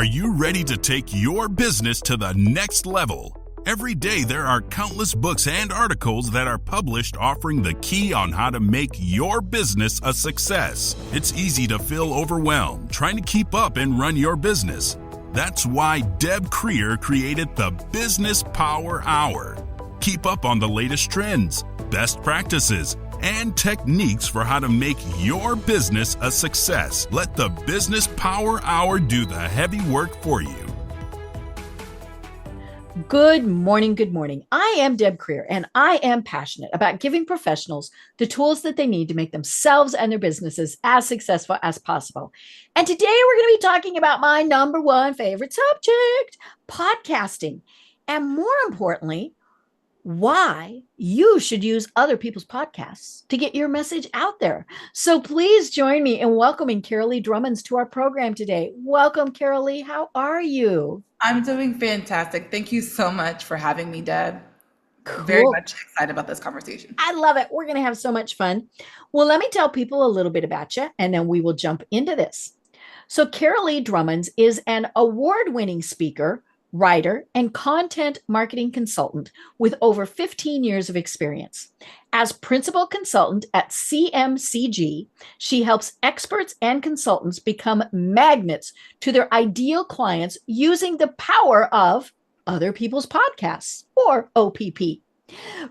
Are you ready to take your business to the next level? Every day there are countless books and articles that are published offering the key on how to make your business a success. It's easy to feel overwhelmed trying to keep up and run your business. That's why Deb Creer created the Business Power Hour. Keep up on the latest trends, best practices, and techniques for how to make your business a success. Let the Business Power Hour do the heavy work for you. Good morning. Good morning. I am Deb Creer, and I am passionate about giving professionals the tools that they need to make themselves and their businesses as successful as possible. And today we're going to be talking about my number one favorite subject, podcasting. And more importantly, why you should use other people's podcasts to get your message out there. So please join me in welcoming Carrolee Drummonds to our program today. Welcome, Carrolee. How are you? I'm doing fantastic. Thank you so much for having me, Deb. Cool. Very much excited about this conversation. I love it. We're going to have so much fun. Well, let me tell people a little bit about you, and then we will jump into this. So Carrolee Drummonds is an award-winning speaker, writer, and content marketing consultant with over 15 years of experience. As principal consultant at CMCG, she helps experts and consultants become magnets to their ideal clients using the power of other people's podcasts, or OPP.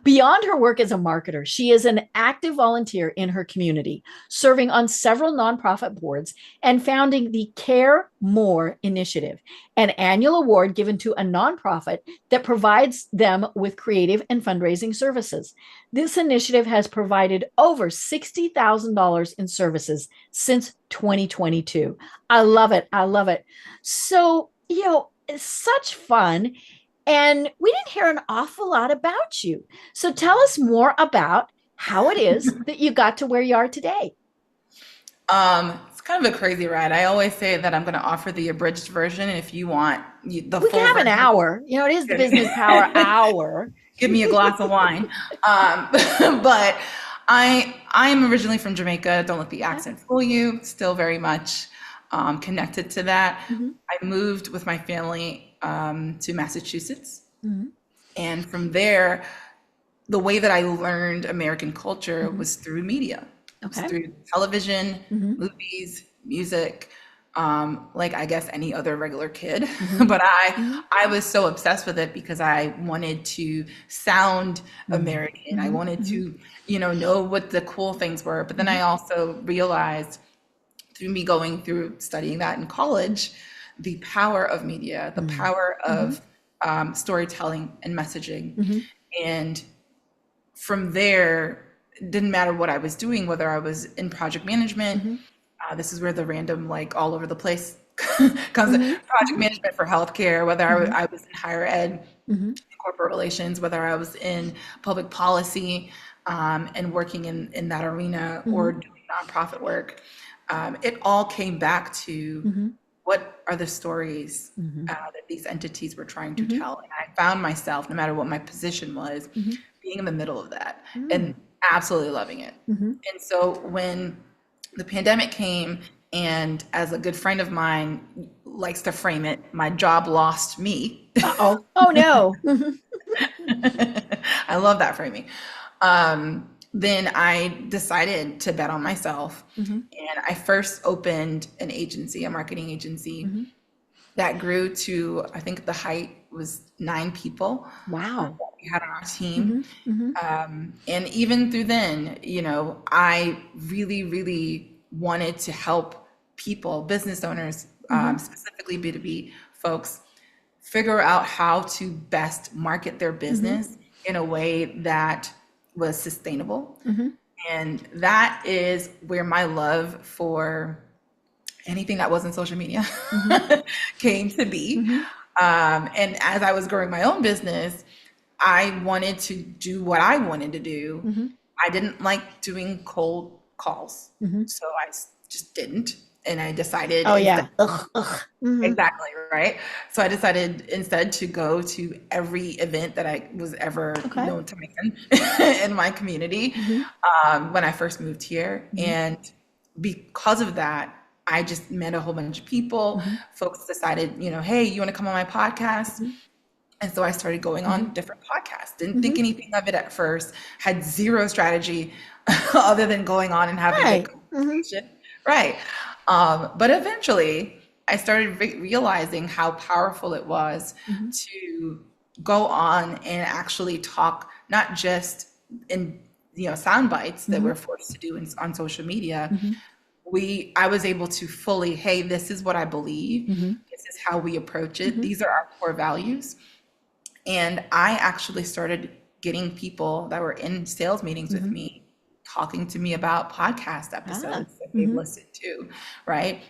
Beyond her work as a marketer, she is an active volunteer in her community, serving on several nonprofit boards and founding the Care More Initiative, an annual award given to a nonprofit that provides them with creative and fundraising services. This initiative has provided over $60,000 in services since 2022. I love it. I love it. So, it's such fun. And we didn't hear an awful lot about you. So tell us more about how it is that you got to where you are today. It's kind of a crazy ride. I always say that I'm going to offer the abridged version. If you want the full we can have version, an hour. It is the Business Power Hour. Give me a glass of wine. But I'm originally from Jamaica. Don't let the accent fool you. Still very much connected to that. Mm-hmm. I moved with my family to Massachusetts. Mm-hmm. And from there, the way that I learned American culture mm-hmm. was through media. Okay. Through television, mm-hmm. movies, music, like I guess any other regular kid. Mm-hmm. But I was so obsessed with it because I wanted to sound mm-hmm. American. Mm-hmm. I wanted to, know what the cool things were. But then mm-hmm. I also realized through me going through studying that in college, the power of media, the mm-hmm. power of storytelling and messaging. Mm-hmm. And from there, it didn't matter what I was doing, whether I was in project management, mm-hmm. This is where the random, all over the place comes mm-hmm. in, project management for healthcare, whether mm-hmm. I was in higher ed, mm-hmm. corporate relations, whether I was in public policy and working in that arena mm-hmm. or doing nonprofit work. It all came back to mm-hmm. what are the stories mm-hmm. That these entities were trying to mm-hmm. tell? And I found myself, no matter what my position was, mm-hmm. being in the middle of that mm-hmm. and absolutely loving it. Mm-hmm. And so when the pandemic came, and as a good friend of mine likes to frame it, my job lost me. Uh-oh. Oh, no. I love that framing. Then I decided to bet on myself. Mm-hmm. And I first opened an agency, a marketing agency mm-hmm. that grew to, I think the height was 9 people. Wow. That we had on our team. Mm-hmm. Mm-hmm. And even through then, I really, really wanted to help people, business owners, mm-hmm. Specifically B2B folks, figure out how to best market their business mm-hmm. in a way that was sustainable. Mm-hmm. And that is where my love for anything that wasn't social media mm-hmm. came to be. Mm-hmm. And as I was growing my own business, I wanted to do what I wanted to do. Mm-hmm. I didn't like doing cold calls. Mm-hmm. So I just didn't. And I decided. Oh, yeah. Mm-hmm. Exactly. Right. So I decided instead to go to every event that I was ever known to make in my community mm-hmm. When I first moved here. Mm-hmm. And because of that, I just met a whole bunch of people. Folks decided, hey, you want to come on my podcast? And so I started going on different podcasts. Didn't think anything of it at first, had zero strategy other than going on and having a good conversation. Right. But eventually I started realizing how powerful it was to go on and actually talk, not just in sound bites that we're forced to do on social media. I was able to fully, hey, this is what I believe. This is how we approach it. These are our core values. And I actually started getting people that were in sales meetings with me talking to me about podcast episodes that they've listened to, right?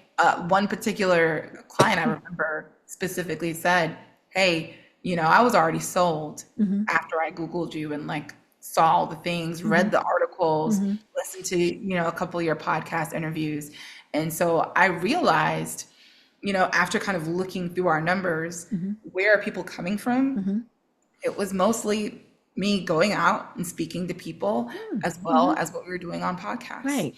One particular client I remember specifically said, hey, I was already sold after I Googled you and like saw all the things, read the articles, listened to, a couple of your podcast interviews. And so I realized, after kind of looking through our numbers, where are people coming from? It was mostly me going out and speaking to people as well as what we were doing on podcasts. Right.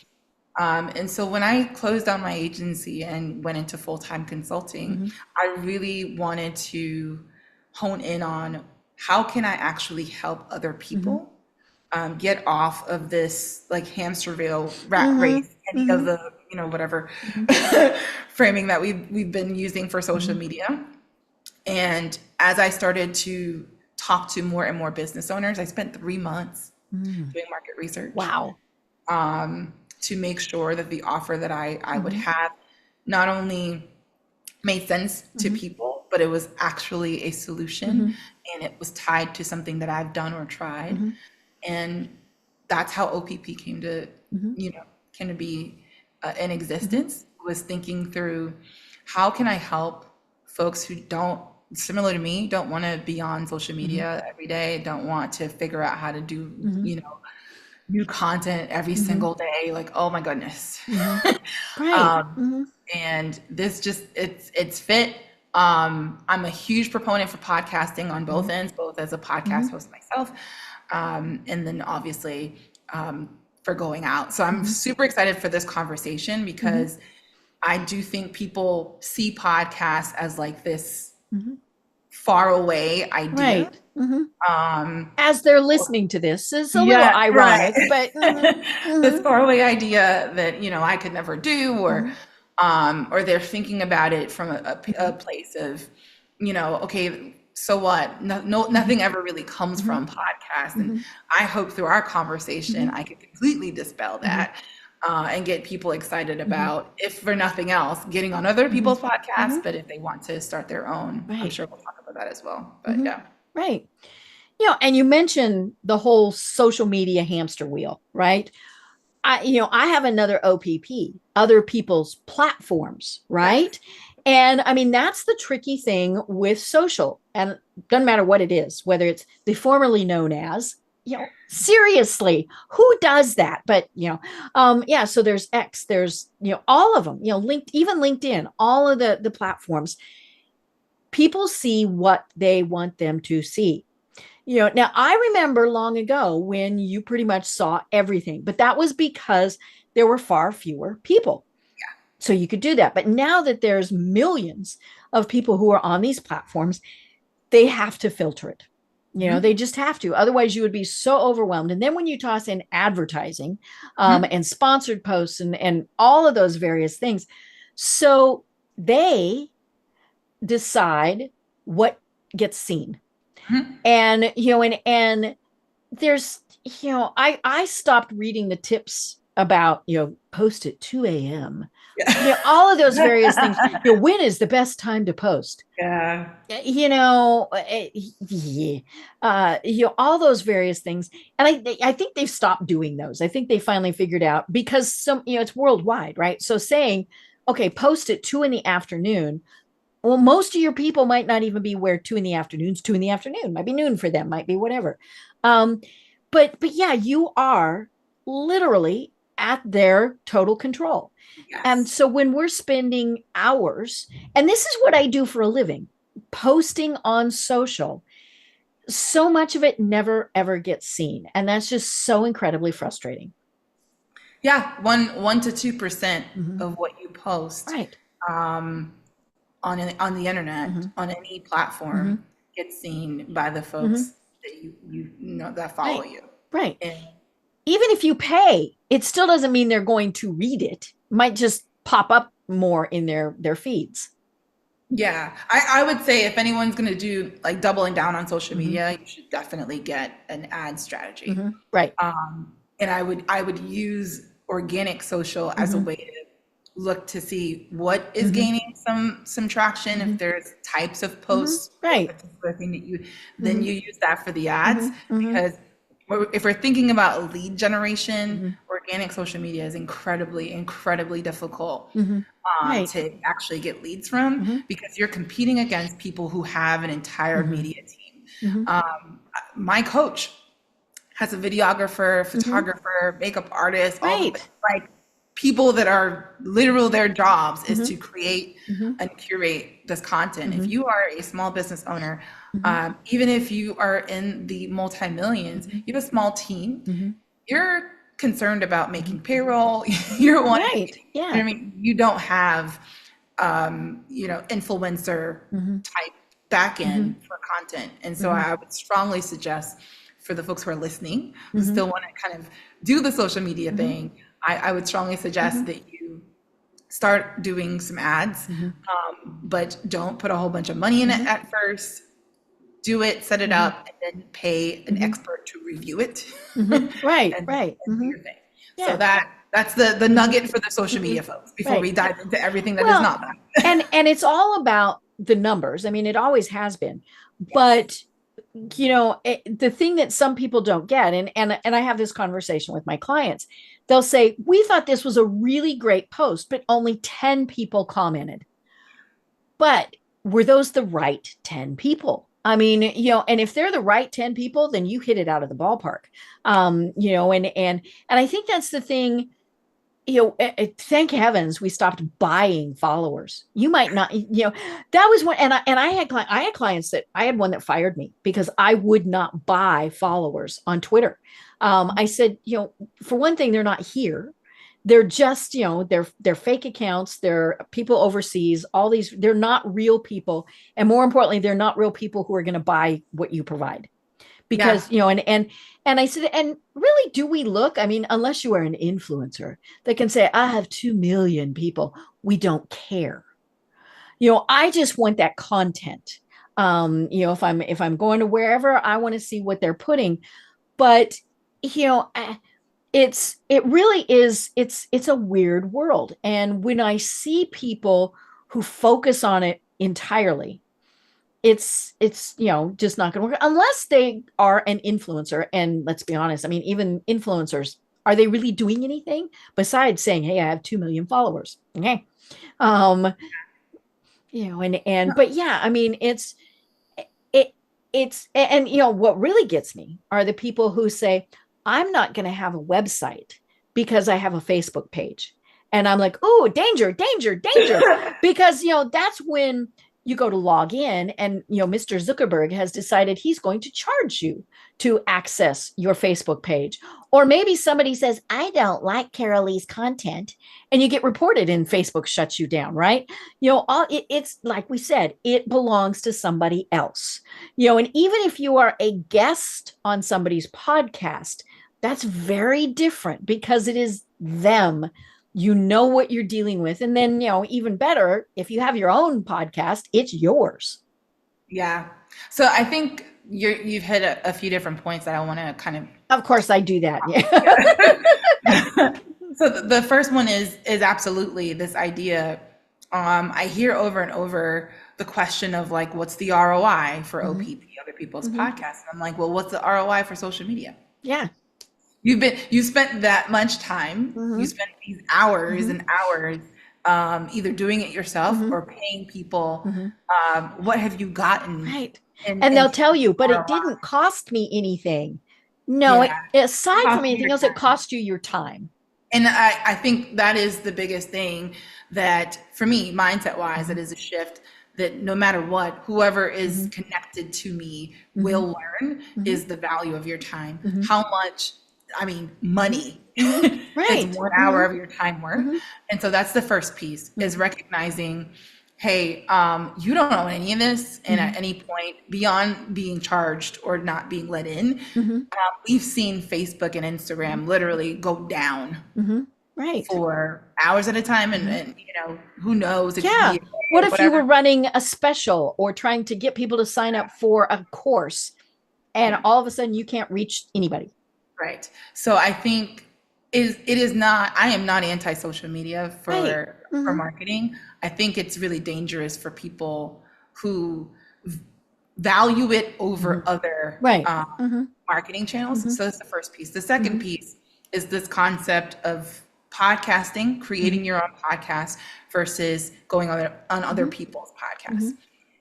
And so when I closed down my agency and went into full-time consulting, I really wanted to hone in on how can I actually help other people get off of this like hamster wheel rat race, any of the, whatever framing that we've been using for social media. And as I started to talk to more and more business owners, I spent 3 months doing market research. Wow. To make sure that the offer that I would have not only made sense to people, but it was actually a solution and it was tied to something that I've done or tried. And that's how OPP came to, came to be in existence, was thinking through how can I help folks who similar to me, don't want to be on social media every day, don't want to figure out how to do, new content every single day. Like, oh my goodness. Right. And this just, it's fit. I'm a huge proponent for podcasting on both ends, both as a podcast host myself, and then obviously for going out. So I'm super excited for this conversation because I do think people see podcasts as like this far away idea. Right. As they're listening to this, is a little ironic, but this faraway idea that I could never do, or they're thinking about it from a place of okay, so what? Nothing ever really comes from podcasts, and I hope through our conversation I can completely dispel that. And get people excited about, if for nothing else, getting on other people's podcasts, but if they want to start their own, I'm sure we'll talk about that as well. But yeah. Right. And you mentioned the whole social media hamster wheel, right? I have another OPP, other people's platforms, right? And I mean, that's the tricky thing with social, and doesn't matter what it is, whether it's the formerly known as, seriously, who does that? But, so there's X, there's, all of them, even LinkedIn, all of the platforms, people see what they want them to see. Now I remember long ago when you pretty much saw everything, but that was because there were far fewer people. So you could do that. But now that there's millions of people who are on these platforms, they have to filter it. They just have to. Otherwise, you would be so overwhelmed. And then when you toss in advertising and sponsored posts and all of those various things, so they decide what gets seen. And, and there's, I stopped reading the tips about, post at 2 a.m. All of those various things. When is the best time to post? All those various things. And I think they've stopped doing those. I think they finally figured out, because it's worldwide, right? So saying, okay, post at 2 p.m. Well, most of your people might not even be where 2 p.m. 2 p.m. might be noon for them, might be whatever. But yeah, you are literally at their total control. And so when we're spending hours, and this is what I do for a living, posting on social, so much of it never, ever gets seen. And that's just so incredibly frustrating. Yeah, 1 to 2% of what you post Right. on the internet, on any platform, gets seen by the folks that you know that follow Right. you. Right. And Even if you pay, it still doesn't mean they're going to read it. Might just pop up more in their feeds. yeah, I would say if anyone's going to do like doubling down on social media, you should definitely get an ad strategy. Right. And I would use organic social as a way to look to see what is gaining some traction. If there's types of posts, Right. a particular thing that then you use that for the ads, because if we're thinking about lead generation, organic social media is incredibly difficult Right. to actually get leads from, because you're competing against people who have an entire media team. My coach has a videographer, photographer, makeup artist, all Right. like people that are literal, their jobs is to create and curate this content. If you are a small business owner, even if you are in the multi-millions, you have a small team, you're concerned about making payroll. You're wanting, Right. Yeah. I mean, you don't have, influencer type back end for content. And so I would strongly suggest for the folks who are listening, who still want to kind of do the social media thing, I would strongly suggest that you start doing some ads, but don't put a whole bunch of money in it at first. Do it, set it up, and then pay an expert to review it. Right. and, Right. and do your thing. Yeah. So that's the nugget for the social media folks before we dive into everything that is not that. and it's all about the numbers. I mean, it always has been, but the thing that some people don't get, and I have this conversation with my clients, they'll say, we thought this was a really great post, but only 10 people commented. But were those the right 10 people? I mean, and if they're the right 10 people, then you hit it out of the ballpark. And I think that's the thing. Thank heavens we stopped buying followers. You might not, that was one. And I had clients that I had one that fired me because I would not buy followers on Twitter. I said, for one thing, they're not here. They're just, they're fake accounts. They're people overseas, all these, they're not real people. And more importantly, they're not real people who are going to buy what you provide. Because, and I said, and really, do we look? I mean, unless you are an influencer that can say, I have 2 million people, we don't care. I just want that content. If I'm going to wherever, I want to see what they're putting. But, it's a weird world. And when I see people who focus on it entirely, it's just not going to work unless they are an influencer. And let's be honest, I mean, even influencers, are they really doing anything besides saying, hey, I have 2 million followers? Okay. But yeah, I mean, what really gets me are the people who say, I'm not going to have a website because I have a Facebook page. And I'm like, oh, danger, because, that's when you go to log in and, Mr. Zuckerberg has decided he's going to charge you to access your Facebook page. Or maybe somebody says, I don't like Carrolee's content, and you get reported and Facebook shuts you down, right? It's like we said, it belongs to somebody else, and even if you are a guest on somebody's podcast, that's very different because it is them. What you're dealing with. And then, even better, if you have your own podcast, it's yours. Yeah. So I think you've hit a few different points that I want to kind of course I do that. Yeah. So the first one is absolutely this idea. I hear over and over the question of like, what's the ROI for OPP, other people's podcasts? And I'm like, well, what's the ROI for social media? Yeah. You spent that much time, you spent these hours and hours, either doing it yourself or paying people. What have you gotten? Right. And they'll tell you, but it didn't cost me anything. No, aside from anything else, it cost you your time. And I think that is the biggest thing that, for me, mindset wise, it is a shift that no matter what, whoever is connected to me will learn is the value of your time. How much I mean, money. Right. It's 1 hour of your time worth. And so that's the first piece, is recognizing, hey, you don't own any of this. And at any point beyond being charged or not being let in, we've seen Facebook and Instagram literally go down Right. for hours at a time. And you know, who knows? It Yeah. could be What if you whatever. were running a special or trying to get people to sign up for a course and all of a sudden you can't reach anybody? Right. So I think it is not, I am not anti-social media for marketing. I think it's really dangerous for people who value it over other marketing channels. So that's the first piece. The second piece is this concept of podcasting, creating your own podcast versus going on other people's podcasts.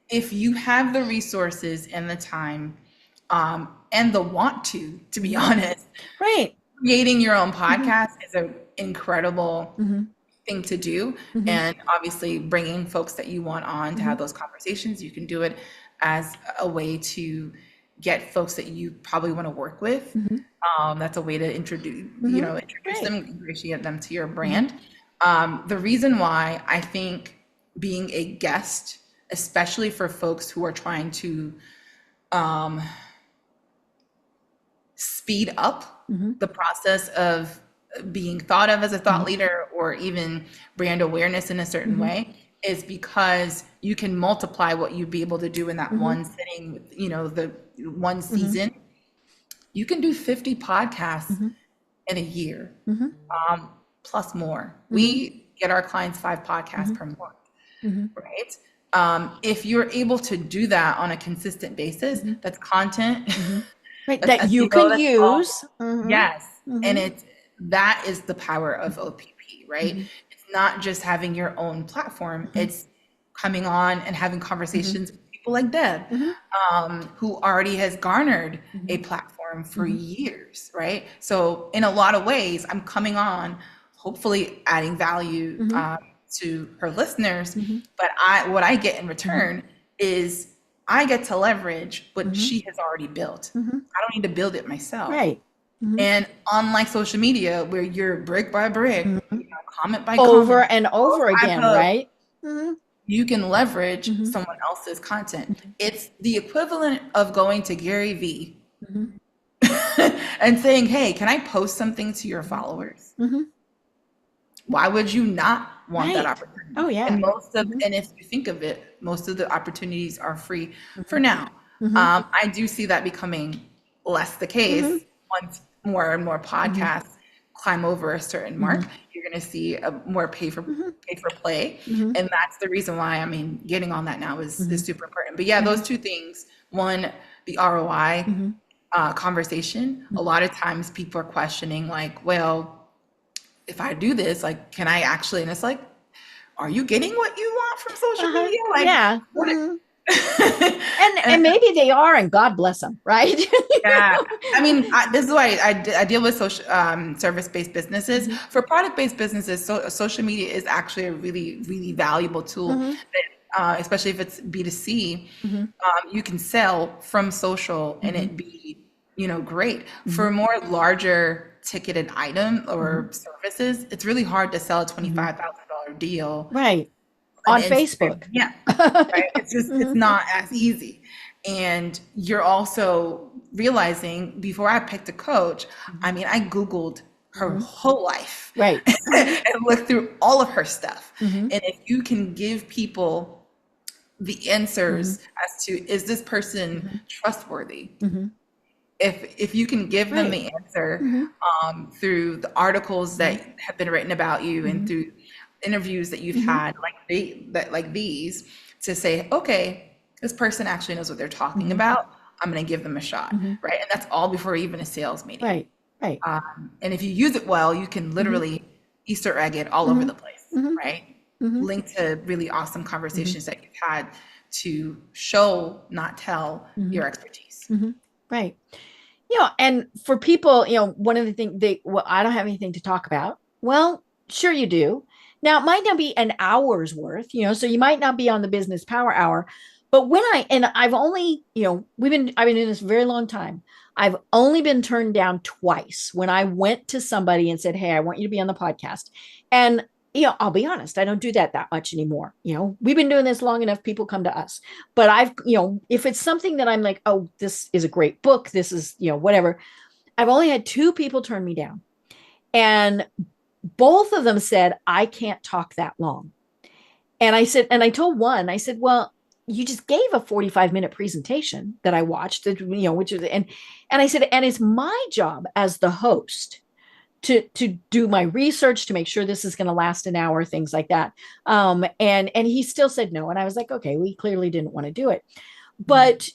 If you have the resources and the time, and the want to be honest, Right. creating your own podcast is an incredible thing to do. And obviously bringing folks that you want on to have those conversations, you can do it as a way to get folks that you probably want to work with. That's a way to introduce them, ingratiate them to your brand. The reason why I think being a guest, especially for folks who are trying to speed up the process of being thought of as a thought leader or even brand awareness in a certain way, is because you can multiply what you'd be able to do in that one sitting, you know, the one season. You can do 50 podcasts in a year, plus more. We get our clients 5 podcasts per month, right? If you're able to do that on a consistent basis, that's content. Right. That you can use. Yes. And that is the power of OPP, right? It's not just having your own platform. It's coming on and having conversations with people like Deb, who already has garnered a platform for years, right? So in a lot of ways, I'm coming on, hopefully adding value to her listeners. But what I get in return is I get to leverage what she has already built. I don't need to build it myself. Right. And unlike social media, where you're brick by brick, you know, comment by Over comment, and over again, right? you can leverage someone else's content. It's the equivalent of going to Gary Vee and saying, hey, can I post something to your followers? Why would you not want that opportunity? Oh, yeah. And if you think of it, most of the opportunities are free for now. I do see that becoming less the case once more and more podcasts climb over a certain mark. You're going to see a more pay for play, and that's the reason why, I mean, getting on that now is super important. But yeah, those two things. One, the ROI conversation. A lot of times people are questioning, like, well, if I do this, like, can I actually? And it's like, are you getting what you want from social media? Like, yeah. And maybe they are, and God bless them, right? Yeah. I mean, this is why I deal with social service-based businesses. For product-based businesses, social media is actually a really, really valuable tool. That, especially if it's B2C, you can sell from social and it be, you know, great. For a more larger ticketed item or services, it's really hard to sell a $25,000 deal. Right. On Facebook. Yeah. Right. It's just, it's not as easy. And you're also realizing, before I picked a coach, I mean, I Googled her whole life. Right. And looked through all of her stuff. And if you can give people the answers as to, is this person trustworthy? If you can give them the answer through the articles that have been written about you and through interviews that you've had, like these, to say, okay, this person actually knows what they're talking about. I'm going to give them a shot, right? And that's all before even a sales meeting. Right. And if you use it well, you can literally Easter egg it all over the place, right? Link to really awesome conversations that you've had to show, not tell, your expertise. Right. You know, and for people, you know, one of the things well, I don't have anything to talk about. Well, sure you do. Now, it might not be an hour's worth, you know, so you might not be on the business power hour, But I've only, I've been doing this a very long time. I've only been turned down twice when I went to somebody and said, "Hey, I want you to be on the podcast." And, I'll be honest, I don't do that much anymore. We've been doing this long enough. People come to us, but if it's something that I'm like, "Oh, this is a great book. This is, whatever." I've only had two people turn me down, and both of them said, "I can't talk that long." And I told one, I said, "Well, you just gave a 45-minute presentation that I watched, which is, and I said, and it's my job as the host to do my research to make sure this is going to last an hour, things like that." And he still said no. And I was like, okay, we clearly didn't want to do it. But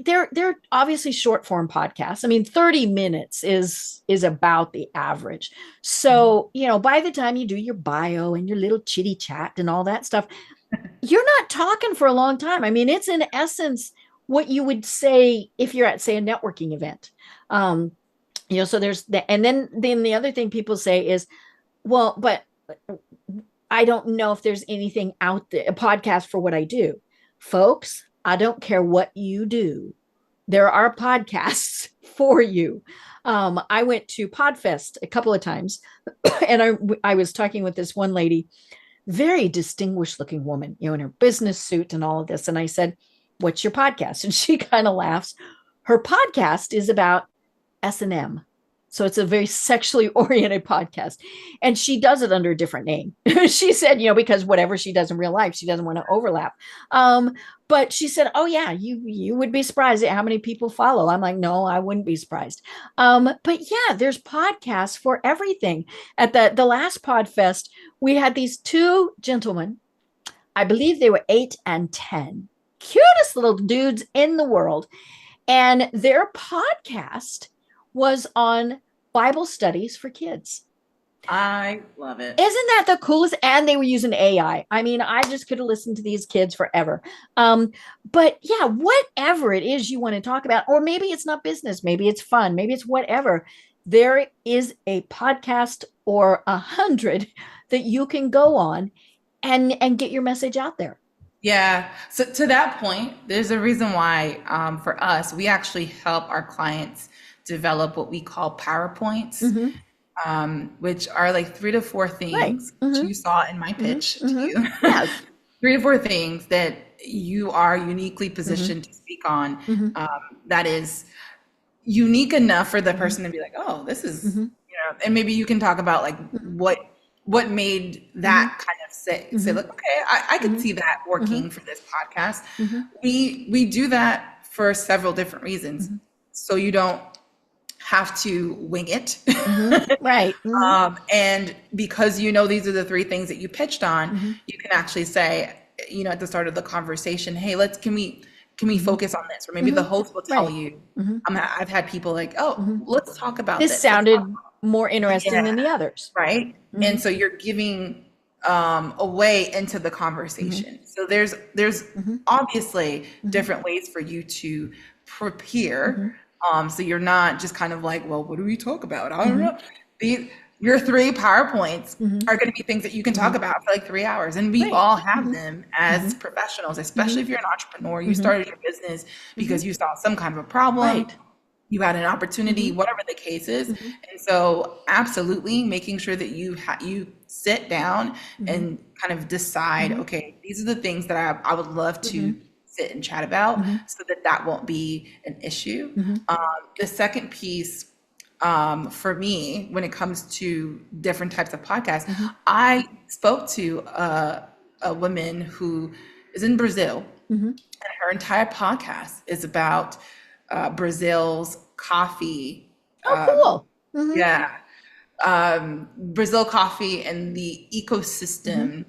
they're obviously short form podcasts. I mean, 30 minutes is about the average. So, by the time you do your bio and your little chitty chat and all that stuff, you're not talking for a long time. I mean, it's in essence what you would say if you're at, say, a networking event. So there's and then the other thing people say is, well, but I don't know if there's anything out there, a podcast for what I do. Folks, I don't care what you do. There are podcasts for you. I went to Podfest a couple of times, and I was talking with this one lady, very distinguished looking woman, in her business suit and all of this. And I said, "What's your podcast?" And she kind of laughs. Her podcast is about S&M. So it's a very sexually oriented podcast. And she does it under a different name. She said, because whatever she does in real life, she doesn't want to overlap. But she said, "Oh yeah, you would be surprised at how many people follow." I'm like, "No, I wouldn't be surprised." But yeah, there's podcasts for everything. At the last Podfest, we had these two gentlemen. I believe they were 8 and 10, cutest little dudes in the world. And their podcast was on Bible studies for kids. I love it. Isn't that the coolest? And they were using AI. I mean, I just could have listened to these kids forever. But yeah, whatever it is you want to talk about, or maybe it's not business, maybe it's fun, maybe it's whatever. There is a podcast or 100 that you can go on and get your message out there. Yeah. So to that point, there's a reason why for us, we actually help our clients develop what we call PowerPoints, which are like 3 to 4 things, which you saw in my pitch to you. Yes. 3 to 4 things that you are uniquely positioned to speak on that is unique enough for the person to be like, "Oh, this is, and maybe you can talk about like what made that kind of say like, okay, I could see that working for this podcast. We do that for several different reasons. So you don't have to wing it. Right. And because these are the 3 things that you pitched on, you can actually say, at the start of the conversation, "Hey, can we focus on this?" Or maybe the host will tell you. I've had people like, "Oh, let's talk about this. This sounded more interesting than the others." Right. And so you're giving a way into the conversation. So there's obviously different ways for you to prepare. So you're not just kind of like, "Well, what do we talk about? I don't know." Your 3 PowerPoints are going to be things that you can talk about for like 3 hours. And we all have them as professionals, especially if you're an entrepreneur. You started your business because you saw some kind of a problem. You had an opportunity, whatever the case is. And so absolutely making sure that you sit down and kind of decide, okay, these are the things that I would love to sit and chat about so that won't be an issue. The second piece for me, when it comes to different types of podcasts, I spoke to a woman who is in Brazil, and her entire podcast is about Brazil's coffee. Oh, cool. Yeah. Brazil coffee and the ecosystem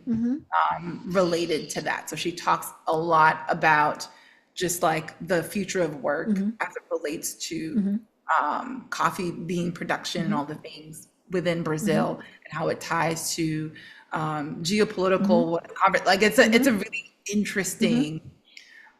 related to that. So she talks a lot about just like the future of work as it relates to coffee bean production and all the things within Brazil and how it ties to geopolitical like it's a really interesting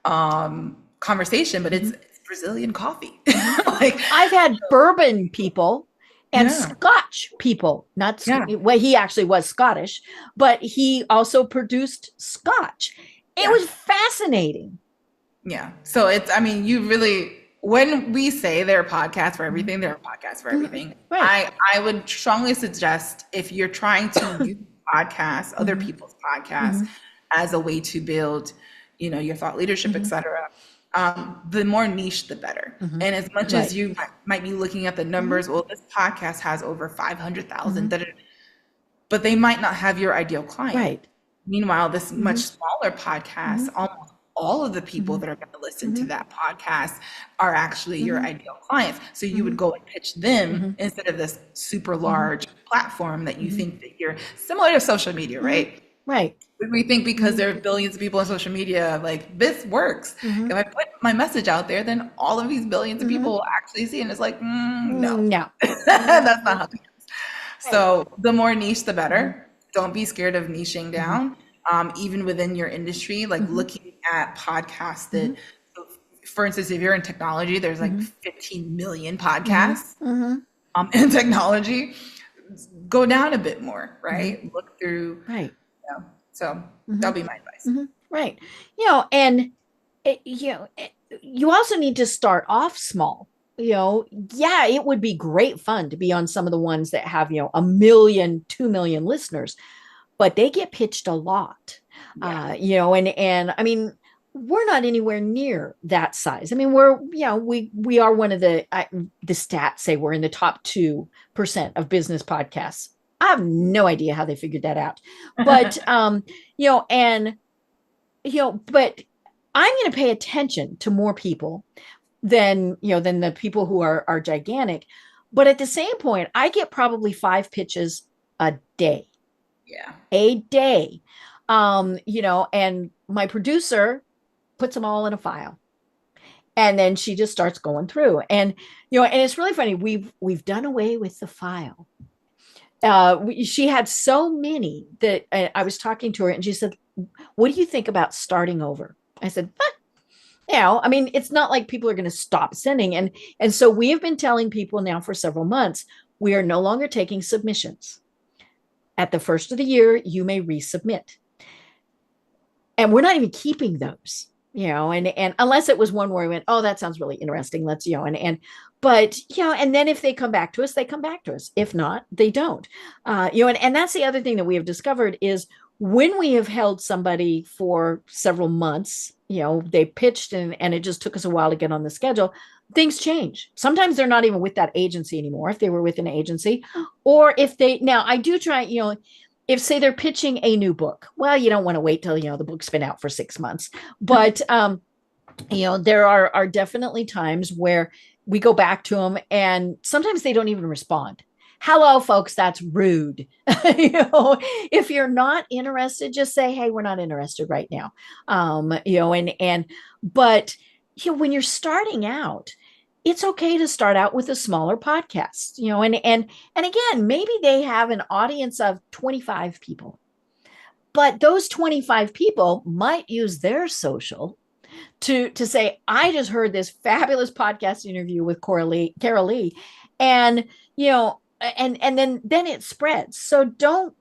conversation, but it's Brazilian coffee. Like I've had bourbon people and Scotch people, well, he actually was Scottish, but he also produced Scotch. It was fascinating. Yeah. So it's, I mean, you really, when we say there are podcasts for everything, there are podcasts for everything. Right. I would strongly suggest if you're trying to use podcasts, other people's podcasts, as a way to build, your thought leadership, et cetera, the more niche, the better. And as much as you might be looking at the numbers, well, this podcast has over 500,000, but they might not have your ideal client. Right. Meanwhile, this much smaller podcast, almost all of the people that are going to listen to that podcast are actually your ideal clients. So you would go and pitch them instead of this super large platform that you think that you're similar to social media, right? Right. We think because there are billions of people on social media, like this works. If I put my message out there, then all of these billions of people will actually see it. And it's like, no, that's not how it goes. So the more niche, the better. Don't be scared of niching down. Even within your industry, like looking at podcasts that, for instance, if you're in technology, there's like 15 million podcasts in technology. Go down a bit more, right? Look through, so that'll be my advice. Right. And you also need to start off small. It would be great fun to be on some of the ones that have, 1 million, 2 million listeners, but they get pitched a lot. And I mean, we're not anywhere near that size. I mean, we are one of the stats say we're in the top 2% of business podcasts. I have no idea how they figured that out, but, but I'm going to pay attention to more people than the people who are gigantic. But at the same point, I get probably 5 pitches a day. Yeah. A day. And my producer puts them all in a file. And then she just starts going through. And, and it's really funny. We've done away with the file. She had so many that I was talking to her and she said, what do you think about starting over? I said, I mean, it's not like people are going to stop sending. And so we have been telling people now for several months, we are no longer taking submissions. At the first of the year, you may resubmit. And we're not even keeping those, and unless it was one where we went, oh, that sounds really interesting. Let's, but then if they come back to us, they come back to us. If not, they don't. And that's the other thing that we have discovered is when we have held somebody for several months, they pitched and it just took us a while to get on the schedule. Things change. Sometimes they're not even with that agency anymore. If they were with an agency, or if now I do try, if say they're pitching a new book, well, you don't want to wait till, the book's been out for 6 months, but, there are definitely times where we go back to them and sometimes they don't even respond. Hello, folks, that's rude. If you're not interested, just say, hey, we're not interested right now. But when you're starting out, it's okay to start out with a smaller podcast, and again, maybe they have an audience of 25 people, but those 25 people might use their social to say, I just heard this fabulous podcast interview with Carrolee, and, and then it spreads. So don't,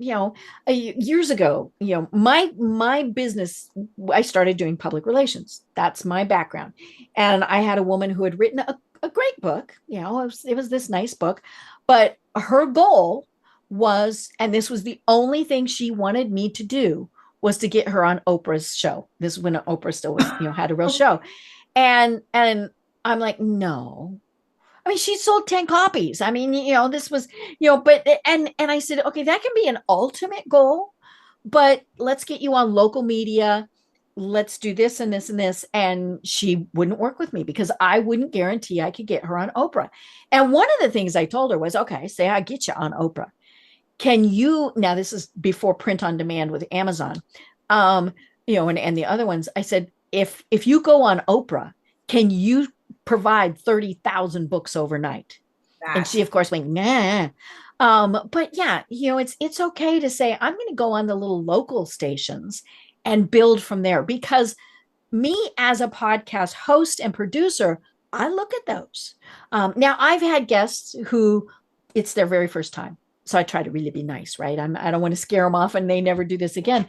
years ago, my business, I started doing public relations. That's my background. And I had a woman who had written a great book, it was this nice book, but her goal was, and this was the only thing she wanted me to do, was to get her on Oprah's show. This is when Oprah still was, had a real show. And I'm like, no. I mean, she sold 10 copies. I mean, this was, but, and I said, okay, that can be an ultimate goal, but let's get you on local media. Let's do this and this and this. And she wouldn't work with me because I wouldn't guarantee I could get her on Oprah. And one of the things I told her was, okay, say I get you on Oprah. Can you, now this is before print on demand with Amazon, and the other ones, I said, if you go on Oprah, can you provide 30,000 books overnight? And she of course went, nah. But yeah, it's okay to say, I'm going to go on the little local stations and build from there, because me as a podcast host and producer, I look at those. Now I've had guests who it's their very first time. So I try to really be nice, right? I don't want to scare them off and they never do this again.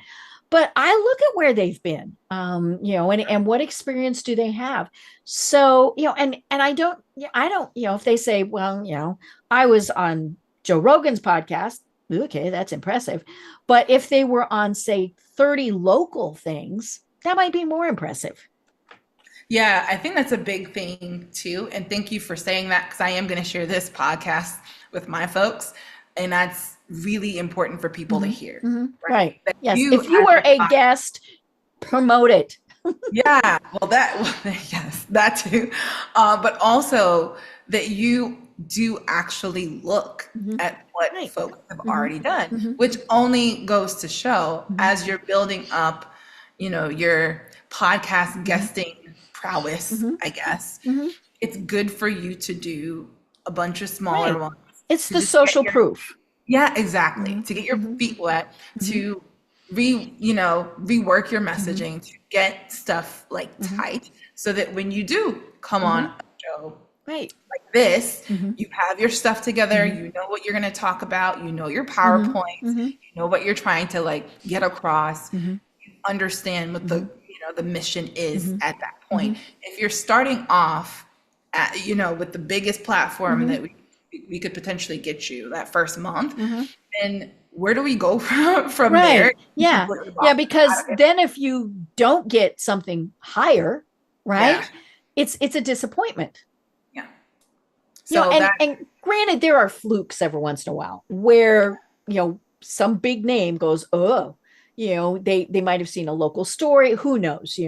but I look at where they've been, and what experience do they have? So, and I don't, if they say, well, I was on Joe Rogan's podcast, okay, that's impressive. But if they were on, say, 30 local things, that might be more impressive. Yeah, I think that's a big thing too. And thank you for saying that because I am going to share this podcast with my folks. And that's really important for people to hear. Right. That Yes. you If you as were a podcast- guest, promote it. Yeah, yes, that too. But also that you do actually look at what Right. folks have already done, which only goes to show as you're building up, your podcast guesting prowess, I guess. It's good for you to do a bunch of smaller Right. ones. It's to the just get social your- proof. Yeah, exactly. To get your feet wet, to rework your messaging, to get stuff like tight, so that when you do come on a show Right. like this, you have your stuff together, you know what you're going to talk about, you know your PowerPoints, you know what you're trying to like get across, you understand what the mission is at that point. If you're starting off at, with the biggest platform that we could potentially get you that first month, then where do we go from there? Right. Yeah. Yeah. Because then if you don't get something higher, right, it's a disappointment. Yeah. So and granted, there are flukes every once in a while where, some big name goes, oh, they might have seen a local story, who knows,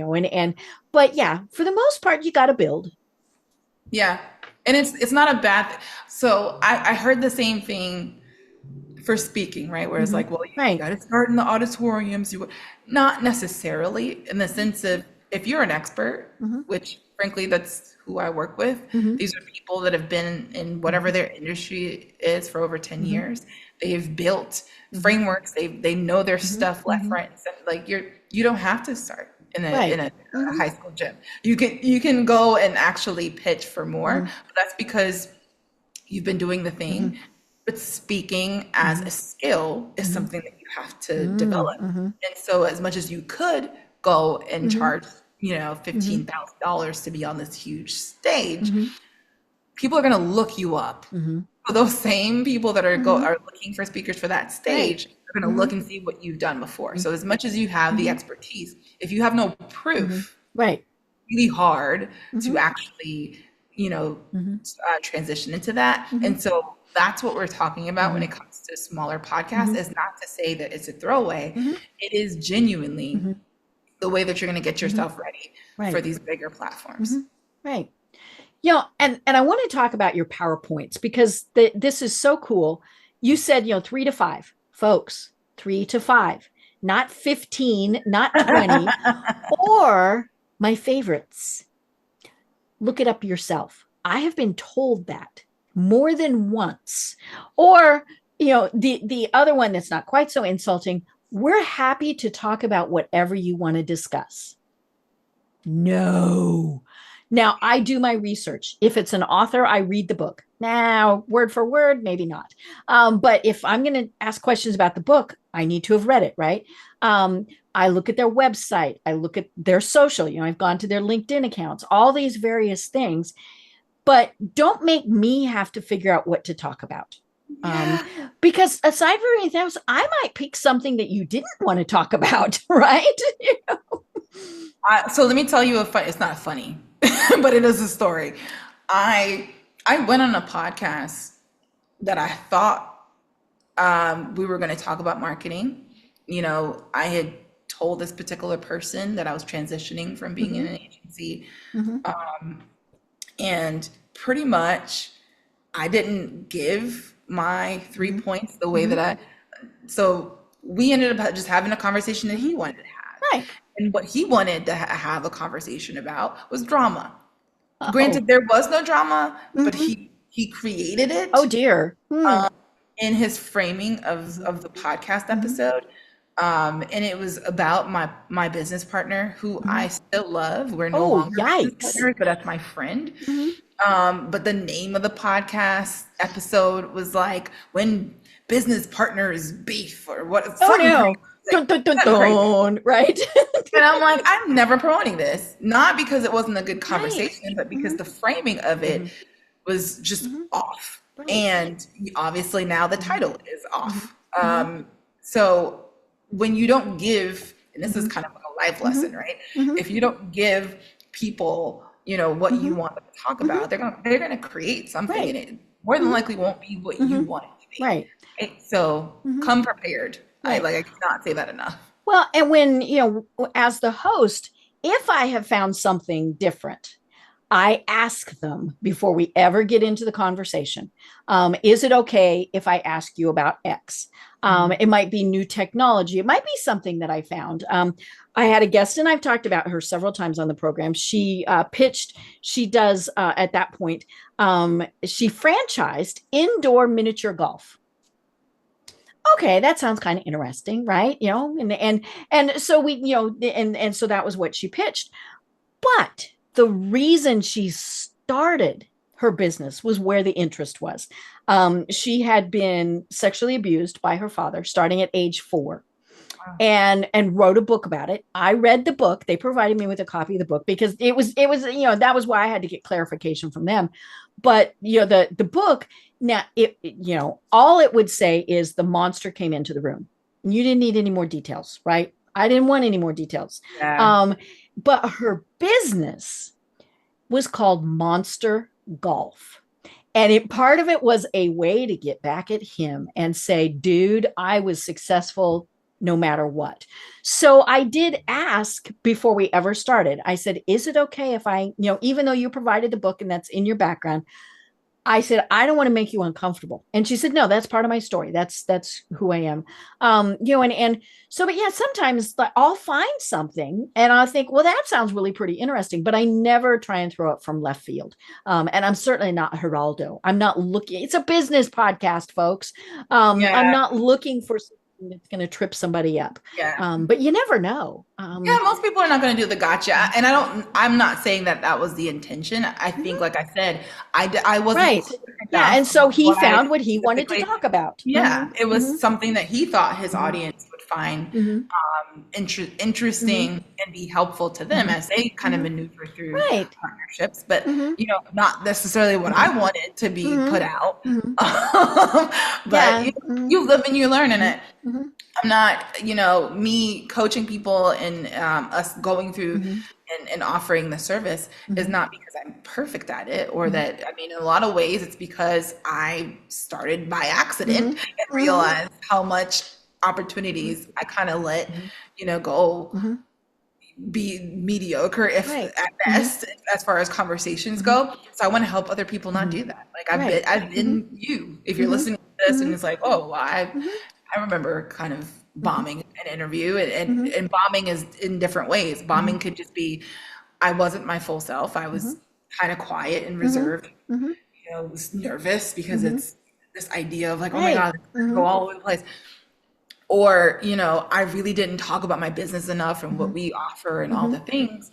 but yeah, for the most part, you got to build. Yeah. And it's not a bad thing. So I heard the same thing for speaking, right? Where it's like, well, you got to start in the auditoriums. Not necessarily, in the sense of if you're an expert, which frankly, that's who I work with. These are people that have been in whatever their industry is for over 10 years. They've built frameworks. They know their stuff left, right, and center. Like you don't have to start in a high school gym. You can go and actually pitch for more. But that's because you've been doing the thing. But speaking as a skill is something that you have to develop. And so as much as you could go and charge, $15,000 to be on this huge stage, people are going to look you up. So those same people that are looking for speakers for that stage are going to look and see what you've done before. So as much as you have the expertise, if you have no proof, really hard to actually, transition into that. And so that's what we're talking about when it comes to smaller podcasts, is not to say that it's a throwaway. It is genuinely the way that you're going to get yourself ready for these bigger platforms. Right. And I want to talk about your PowerPoints because this is so cool. You said, 3 to 5, folks, 3 to 5, not 15, not 20, or my favorites. Look it up yourself. I have been told that more than once. Or, the other one that's not quite so insulting, we're happy to talk about whatever you want to discuss. No. Now, I do my research. If it's an author, I read the book. Now, word for word, maybe not. But if I'm going to ask questions about the book, I need to have read it, right? I look at their website. I look at their social. I've gone to their LinkedIn accounts, all these various things. But don't make me have to figure out what to talk about. Because aside from anything else, I might pick something that you didn't want to talk about, right? So let me tell you it's not funny, but it is a story. I went on a podcast that I thought we were going to talk about marketing. I had told this particular person that I was transitioning from being in an agency. And pretty much I didn't give my 3 points the way that so we ended up just having a conversation that he wanted to have. Right. And what he wanted to have a conversation about was drama. Granted, there was no drama, but he created it. Oh dear. In his framing of the podcast episode. And it was about my business partner, who I still love. We're no longer business partners, but that's my friend. But the name of the podcast episode was like, when business partners beef, or what? dun, dun, dun, dun, right? And I'm like, I'm never promoting this. Not because it wasn't a good conversation, Right. but because the framing of it was just off. And obviously now the title is off. So when you don't give, and this is kind of like a life lesson, right? If you don't give people, what you want them to talk about, they're gonna create something, and it more than likely won't be what you want it to be. Right. So come prepared. I cannot say that enough. Well, and when, as the host, if I have found something different, I ask them before we ever get into the conversation, is it okay if I ask you about X? It might be new technology. It might be something that I found. I had a guest, and I've talked about her several times on the program. She she does, at that point, she franchised indoor miniature golf. Okay, that sounds kind of interesting, right? And so we, and so that was what she pitched. But the reason she started her business was where the interest was. She had been sexually abused by her father starting at age 4. And wrote a book about it. I read the book. They provided me with a copy of the book because it was that was why I had to get clarification from them. But the book, now all it would say is the monster came into the room. You didn't need any more details, right? I didn't want any more details. Yeah. But her business was called Monster Golf. And part of it was a way to get back at him and say, dude, I was successful no matter what. So I did ask before we ever started. I said, is it okay if I, even though you provided the book and that's in your background, I said, I don't want to make you uncomfortable. And she said, no, that's part of my story. That's who I am. And so, but yeah, sometimes I'll find something and I'll think, well, that sounds really pretty interesting, but I never try and throw it from left field. And I'm certainly not Geraldo. I'm not looking, it's a business podcast, folks. I'm not looking for that's going to trip somebody up. But you never know. Most people are not going to do the gotcha. And I'm not saying that was the intention. I think, like I said, I wasn't. Right. Yeah. And so he found what he wanted to talk about. Yeah. It was something that he thought his audience would find interesting and be helpful to them as they kind of maneuver through partnerships. But, not necessarily what I wanted to be put out. But you live and you learn in it. I'm not, me coaching people and us going through and offering the service is not because I'm perfect at it or that, in a lot of ways it's because I started by accident and realized how much opportunities I kind of let, go be mediocre at best as far as conversations go. So I want to help other people not do that. Like I've been you, if you're listening to this and it's like, oh, I remember kind of bombing an interview and bombing is in different ways. Bombing could just be, I wasn't my full self. I was kind of quiet and reserved, was nervous because it's this idea of like, oh my God, go all over the place. Or, I really didn't talk about my business enough and what we offer and all the things.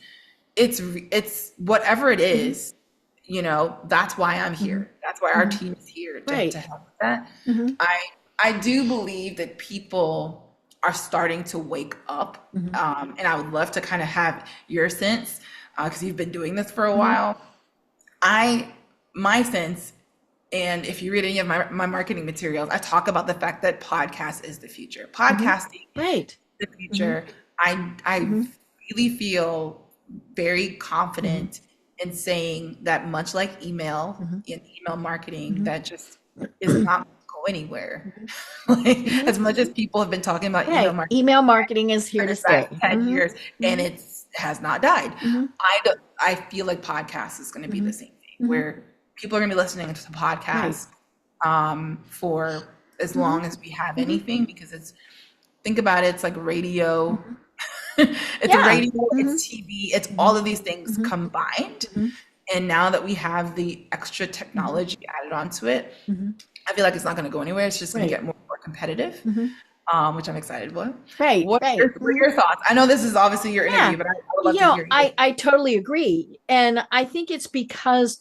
It's whatever it is, that's why I'm here. That's why our team is here to help with that. I do believe that people are starting to wake up. And I would love to kind of have your sense, because you've been doing this for a while. My sense, and if you read any of my marketing materials, I talk about the fact that podcast is the future. Podcasting is the future. I really feel very confident in saying that much like email and email marketing, that just is not go anywhere. As much as people have been talking about email marketing is here to stay 10 years and it has not died. I feel like podcast is going to be the same thing where people are going to be listening to the podcast for as long as we have anything, because think about it, it's like radio. It's radio, it's TV, it's all of these things combined. And now that we have the extra technology added onto it, I feel like it's not going to go anywhere. It's just going to get more competitive, which I'm excited about. What are your thoughts? I know this is obviously your interview, but I would love to hear you. I totally agree. And I think it's because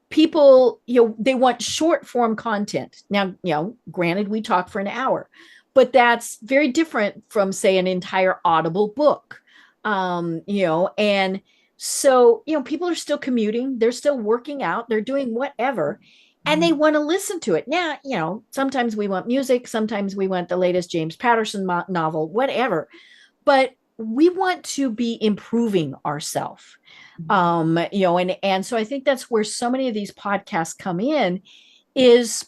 people, they want short form content. Now, granted, we talk for an hour, but that's very different from, say, an entire Audible book. And so, people are still commuting, they're still working out, they're doing whatever, and they want to listen to it. Now, sometimes we want music, sometimes we want the latest James Patterson novel, whatever, but we want to be improving ourselves. And so I think that's where so many of these podcasts come in is,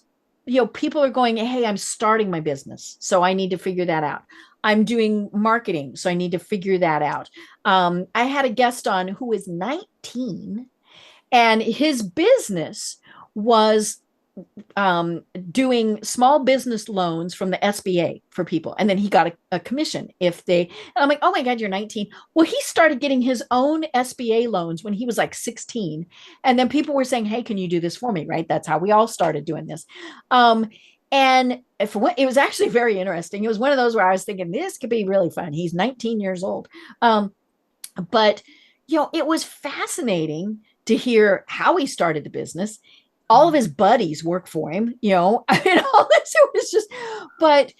people are going, hey, I'm starting my business, so I need to figure that out. I'm doing marketing, so I need to figure that out. I had a guest on who was 19, and his business was doing small business loans from the SBA for people. And then he got a commission if they, I'm like, oh my God, you're 19. Well, he started getting his own SBA loans when he was like 16. And then people were saying, hey, can you do this for me? Right. That's how we all started doing this. And it was actually very interesting. It was one of those where I was thinking this could be really fun. He's 19 years old. But it was fascinating to hear how he started the business. All of his buddies work for him, all this, it was just, but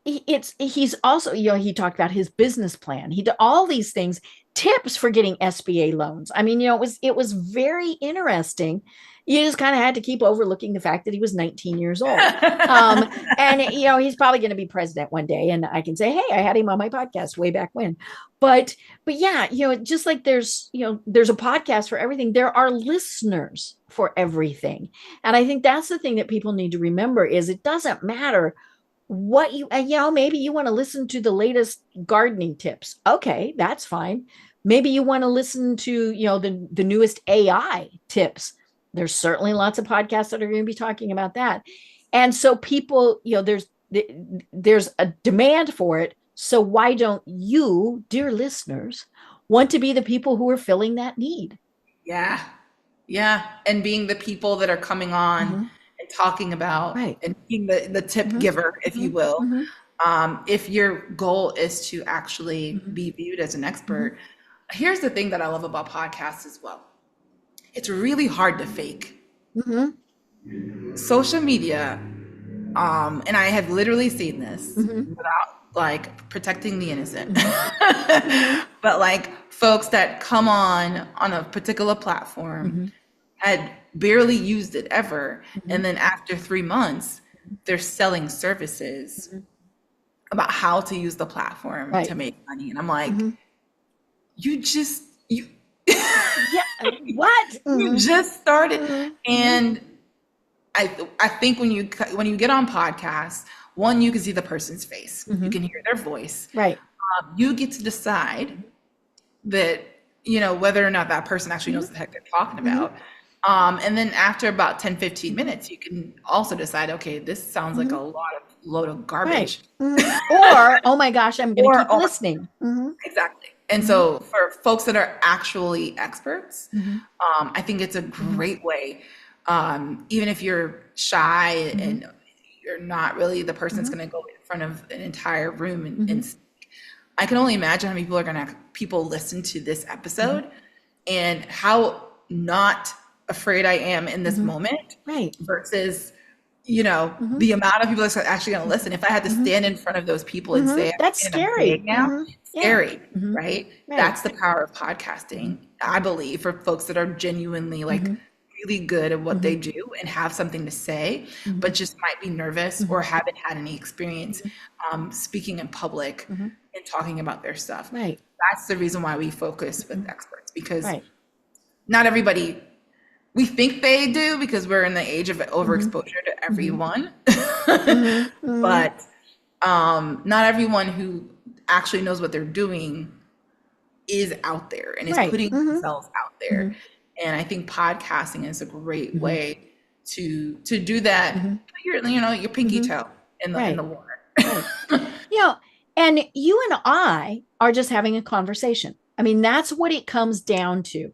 he's also, he talked about his business plan. He did all these things, tips for getting SBA loans. I mean, it was very interesting. You just kind of had to keep overlooking the fact that he was 19 years old. And, he's probably going to be president one day. And I can say, hey, I had him on my podcast way back when. But yeah, just like there's a podcast for everything, there are listeners for everything. And I think that's the thing that people need to remember is it doesn't matter what maybe you want to listen to the latest gardening tips. Okay, that's fine. Maybe you want to listen to, the newest AI tips. There's certainly lots of podcasts that are going to be talking about that. And so people, there's a demand for it. So why don't you, dear listeners, want to be the people who are filling that need? Yeah. Yeah. And being the people that are coming on and talking about and being the tip giver, if you will. If your goal is to actually be viewed as an expert, here's the thing that I love about podcasts as well. It's really hard to fake. Social media, and I have literally seen this without like protecting the innocent, but like folks that come on a particular platform had barely used it ever. And then after 3 months, they're selling services about how to use the platform to make money. And I'm like, you what? You just started. And I think when you get on podcasts, one, you can see the person's face, you can hear their voice, right? You get to decide that whether or not that person actually knows what the heck they're talking about. And then after about 10-15 minutes, you can also decide, okay, this sounds like a load of garbage, or oh my gosh, I'm going to keep listening. Exactly. And so for folks that are actually experts, I think it's a great way, even if you're shy and you're not really the person that's going to go in front of an entire room and speak. I can only imagine how many people listen to this episode and how not afraid I am in this moment versus, the amount of people that's actually going to listen. If I had to stand in front of those people and say, that's scary now, scary, right? That's the power of podcasting, I believe, for folks that are genuinely like really good at what they do and have something to say, but just might be nervous or haven't had any experience speaking in public and talking about their stuff. Right. That's the reason why we focus with experts, because not everybody, we think they do because we're in the age of overexposure to everyone, but not everyone who actually knows what they're doing is out there and is putting themselves out there. And I think podcasting is a great way to do that. Put your pinky toe in the water. And you and I are just having a conversation. I mean, that's what it comes down to.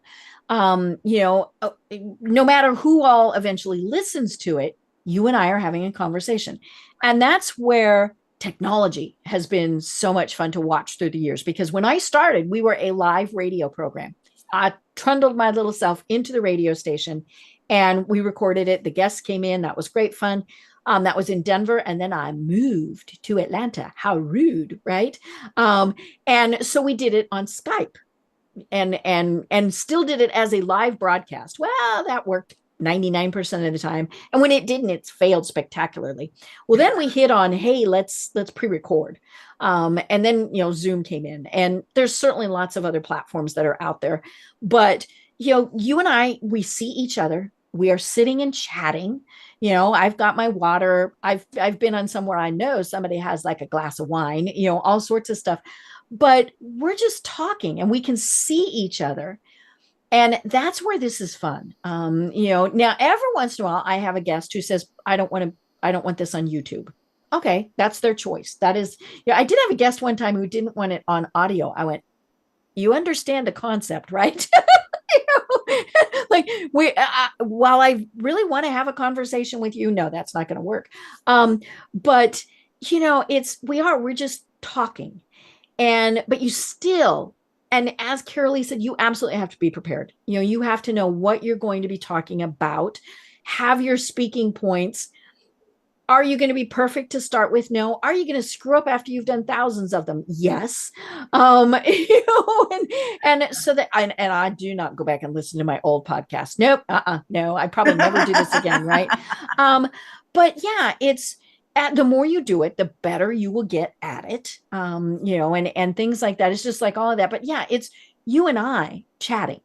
No matter who all eventually listens to it, you and I are having a conversation. And that's where technology has been so much fun to watch through the years, because when I started, we were a live radio program. I trundled my little self into the radio station and we recorded it. The guests came in. That was great fun. That was in Denver. And then I moved to Atlanta. How rude, right? And so we did it on Skype and still did it as a live broadcast. Well, that worked 99% of the time. And when it didn't, it's failed spectacularly. Well, then we hit on, hey, let's pre-record. And then, Zoom came in, and there's certainly lots of other platforms that are out there. But, you and I, we see each other. We are sitting and chatting. I've got my water. I've been on somewhere I know somebody has like a glass of wine, all sorts of stuff. But we're just talking and we can see each other. And that's where this is fun. Now every once in a while I have a guest who says, I don't want this on YouTube. Okay, that's their choice. That is, I did have a guest one time who didn't want it on audio. I went, you understand the concept, right? Like while I really want to have a conversation with you, no, that's not going to work. But we're just talking. But you still, and as Carrolee said, you absolutely have to be prepared. You have to know what you're going to be talking about, have your speaking points. Are you going to be perfect to start with? No. Are you going to screw up after you've done thousands of them? Yes. And so that, and I do not go back and listen to my old podcast. Nope. No, I probably never do this again. Right. But yeah, the more you do it, the better you will get at it. And things like that. It's just like all of that. But yeah, it's you and I chatting.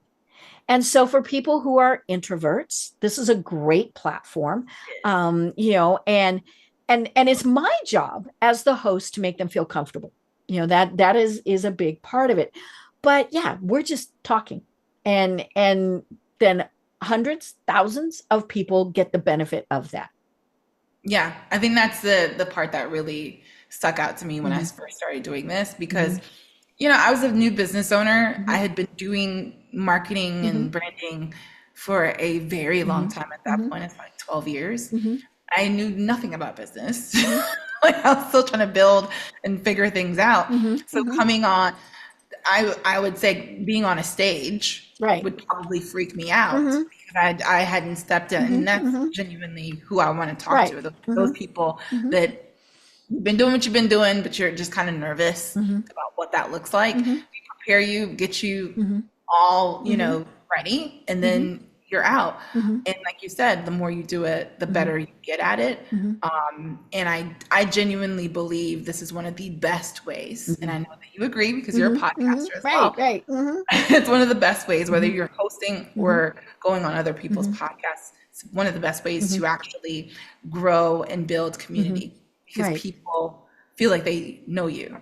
And so for people who are introverts, this is a great platform. And it's my job as the host to make them feel comfortable. That is a big part of it. But yeah, we're just talking. And then hundreds, thousands of people get the benefit of that. Yeah, I think that's the part that really stuck out to me when I first started doing this, because I was a new business owner. I had been doing marketing and branding for a very long time at that point. It's like 12 years. I knew nothing about business. Like I was still trying to build and figure things out. So coming on, I would say being on a stage would probably freak me out because I hadn't stepped in. And that's genuinely who I want to talk to. Those people that you've been doing what you've been doing, but you're just kind of nervous about what that looks like. We prepare you, get you all, ready, and then you're out. And like you said, the more you do it, the better you get at it. And I genuinely believe this is one of the best ways. And I know that you agree because you're a podcaster as well. Right. It's one of the best ways, whether you're hosting or going on other people's podcasts. It's one of the best ways to actually grow and build community. Because people feel like they know you,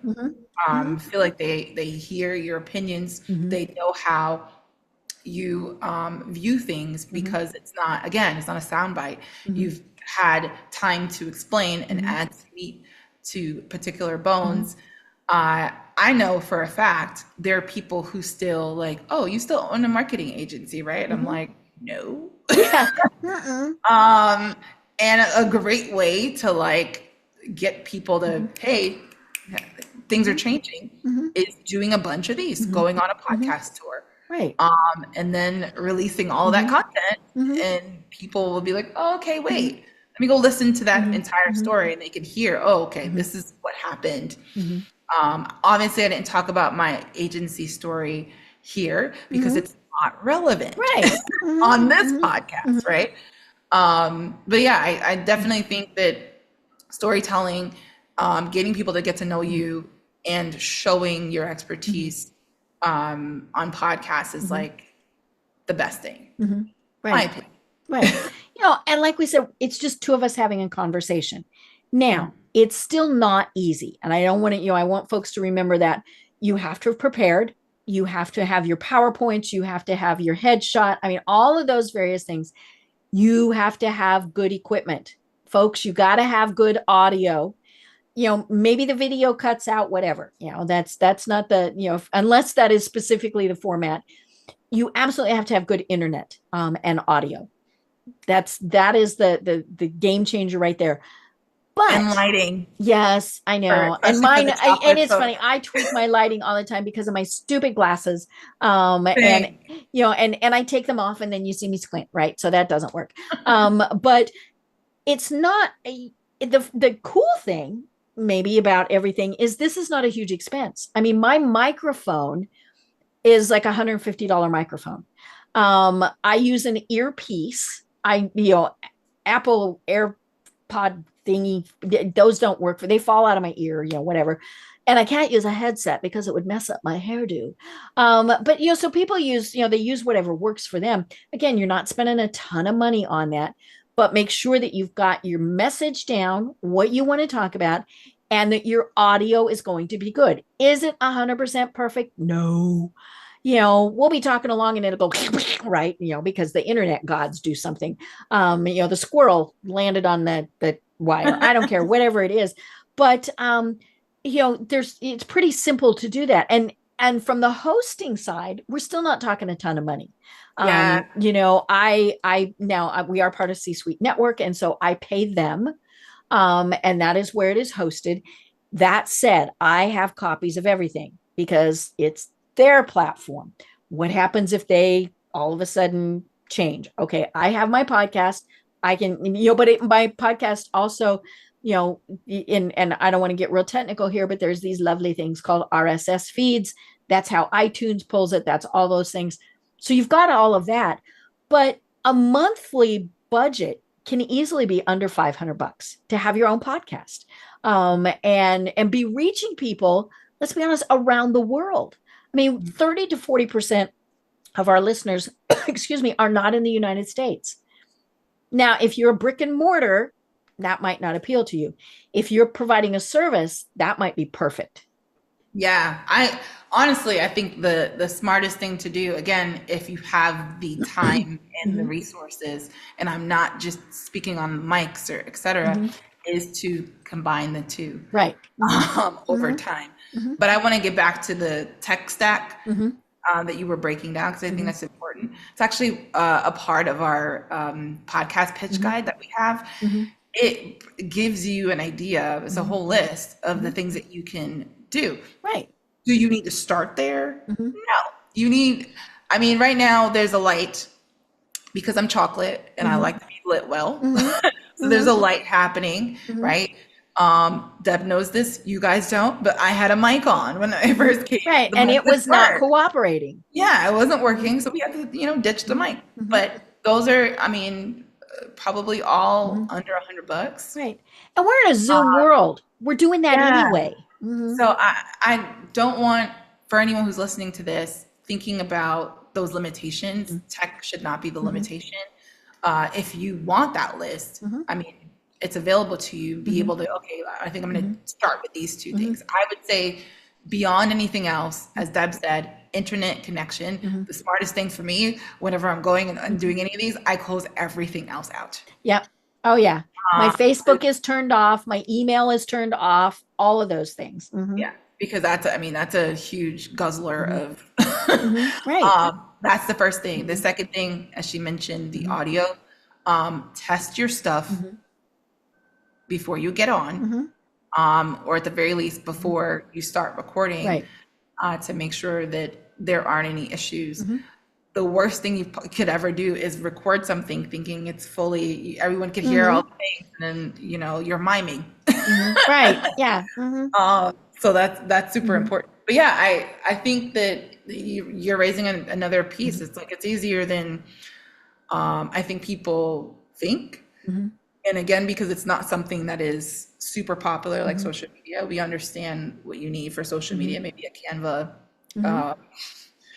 feel like they hear your opinions, they know how you view things, because it's not a soundbite. You've had time to explain and add meat to particular bones. I know for a fact there are people who still like, oh, you still own a marketing agency, right? And I'm like, no. And a great way to like get people to, hey, things are changing, is doing a bunch of these, going on a podcast tour, and then releasing all of that content, and people will be like, oh, okay, wait, let me go listen to that entire story, and they can hear, oh, okay, this is what happened. Obviously I didn't talk about my agency story here because it's not relevant on this podcast, right? But yeah, I definitely think that storytelling, getting people to get to know you and showing your expertise on podcasts is like the best thing. My opinion. And like we said, it's just two of us having a conversation. Now, it's still not easy. And I don't want to, I want folks to remember that you have to have prepared. You have to have your PowerPoints. You have to have your headshot. I mean, all of those various things. You have to have good equipment. Folks, you got to have good audio. Maybe the video cuts out, whatever. That's not the, unless that is specifically the format. You absolutely have to have good internet and audio. That is the game changer right there. But and lighting. Yes, I know. And mine, and it's funny. I tweak my lighting all the time because of my stupid glasses. And I take them off and then you see me squint, right? So that doesn't work. But it's not the cool thing maybe about everything is this is not a huge expense. I mean, my microphone is like $150 microphone. I use an earpiece. Apple AirPod thingy, those don't work they fall out of my ear, whatever. And I can't use a headset because it would mess up my hairdo. But so people use, they use whatever works for them. Again, you're not spending a ton of money on that, but make sure that you've got your message down, what you want to talk about, and that your audio is going to be good. Is it 100% perfect? No. We'll be talking along and it'll go right, because the internet gods do something. The squirrel landed on the wire. I don't care, whatever it is. But it's pretty simple to do that. And from the hosting side, we're still not talking a ton of money. Yeah. We are part of C-Suite Network, and so I pay them. And that is where it is hosted. That said, I have copies of everything because it's their platform. What happens if they all of a sudden change? Okay, I have my podcast. I can, my podcast also, and I don't want to get real technical here, but there's these lovely things called RSS feeds. That's how iTunes pulls it. That's all those things. So you've got all of that, but a monthly budget can easily be under $500 to have your own podcast, and be reaching people, let's be honest, around the world. I mean, 30 to 40% of our listeners, excuse me, are not in the United States. Now, if you're a brick and mortar, that might not appeal to you. If you're providing a service, that might be perfect. Yeah, I think the smartest thing to do, again, if you have the time and the resources, and I'm not just speaking on mics or et cetera, is to combine the two, right? Over time. But I want to get back to the tech stack that you were breaking down, because I think that's important. It's actually a part of our podcast pitch guide that we have. It gives you an idea. It's a whole list of the things that you can do. Right. Do you need to start there? No. You need, right now there's a light, because I'm chocolate and I like to be lit well. So there's a light happening, right? Deb knows this, you guys don't, but I had a mic on when I first came. Right, and it was not cooperating. Yeah, it wasn't working, so we had to, ditch the mic. But those are, probably all under $100. Right, and we're in a Zoom world. We're doing that anyway. So I don't want, for anyone who's listening to this, thinking about those limitations. Tech should not be the limitation. If you want that list, it's available to you. Be able to, okay, I think I'm going to start with these two things. I would say beyond anything else, as Deb said, internet connection. The smartest thing for me, whenever I'm going and doing any of these, I close everything else out. Yep. Oh yeah. My Facebook is turned off. My email is turned off. All of those things. Yeah. Because that's a huge guzzler of, right. That's the first thing. The second thing, as she mentioned, the audio, test your stuff before you get on, or at the very least before you start recording, to make sure that there aren't any issues. The worst thing you could ever do is record something thinking it's fully, everyone could hear all the things, and then, you're miming. Right. Yeah. So that's super important. But yeah, I think that you're raising another piece. It's like, it's easier than I think people think. And again, because it's not something that is super popular like social media, we understand what you need for social media, maybe a Canva.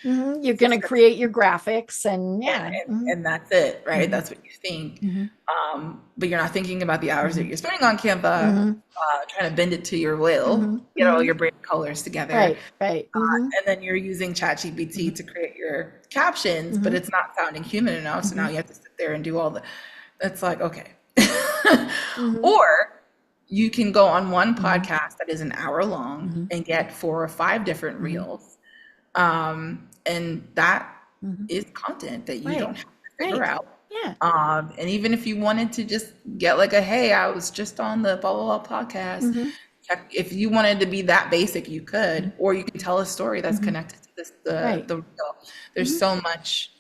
You're going to create your graphics and and that's it, right? That's what you think. But you're not thinking about the hours that you're spending on Canva, trying to bend it to your will, get all your brand colors together. Right. And then you're using ChatGPT to create your captions, but it's not sounding human enough. So now you have to sit there and do all that's like, okay. Or you can go on one podcast that is an hour long and get 4 or 5 different reels. And that is content that you don't have to figure out. Yeah. And even if you wanted to just get like hey, I was just on the blah, blah, blah podcast. If you wanted to be that basic, you could, or you can tell a story that's connected to the reel. There's so much,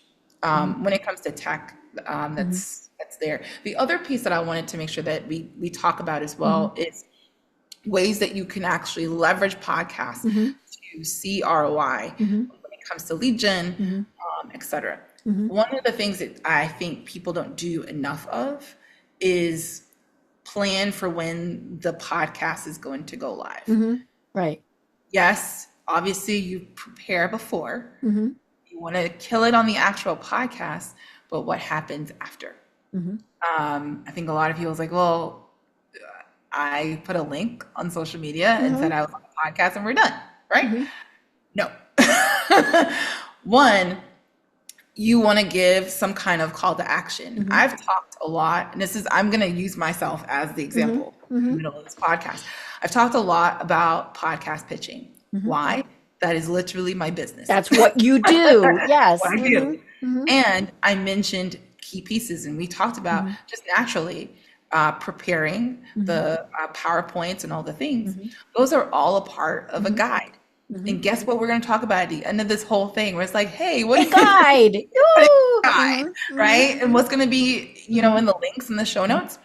when it comes to tech, that's that's there. The other piece that I wanted to make sure that we talk about as well is ways that you can actually leverage podcasts to see ROI when it comes to lead gen, et cetera. One of the things that I think people don't do enough of is plan for when the podcast is going to go live. Right. Yes, obviously you prepare before. You want to kill it on the actual podcast, but what happens after? I think a lot of people is like, well, I put a link on social media and said I was on a podcast and we're done, right? No. One, you want to give some kind of call to action. I've talked a lot, and I'm going to use myself as the example in the middle of this podcast. I've talked a lot about podcast pitching. Why? That is literally my business. That's what you do. Yes. What I do. And I mentioned key pieces, and we talked about just naturally preparing the PowerPoints and all the things. Those are all a part of a guide. And guess what we're going to talk about at the end of this whole thing, where it's like, hey, what is guide? Right? And what's going to be, in the links in the show notes?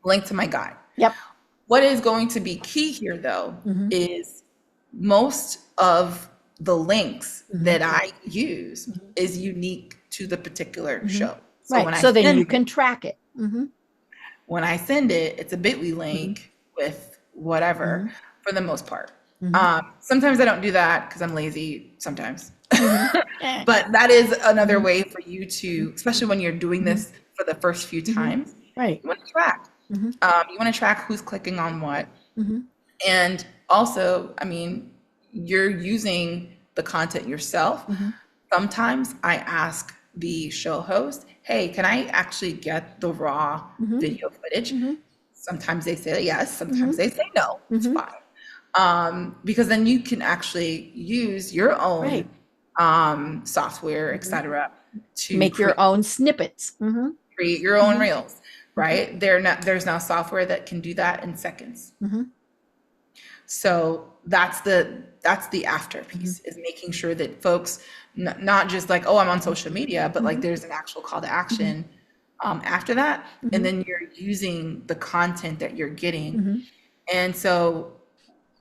Link to my guide. Yep. What is going to be key here, though, is most of the links that I use is unique to the particular show. So right. So then you can track it. When I send it, it's a bit.ly link with whatever for the most part. Sometimes I don't do that because I'm lazy sometimes. But that is another way for you to, especially when you're doing this for the first few times, right? You want to track. You want to track who's clicking on what. And also, you're using the content yourself. Sometimes I ask the show host, hey, can I actually get the raw video footage? Sometimes they say yes, sometimes they say no. It's fine. Because then you can actually use your own software, et cetera, to make your own snippets. Create your own reels, right? There's now software that can do that in seconds. So that's the after piece, is making sure that folks not just like, oh, I'm on social media, but like there's an actual call to action after that. And then you're using the content that you're getting. And so,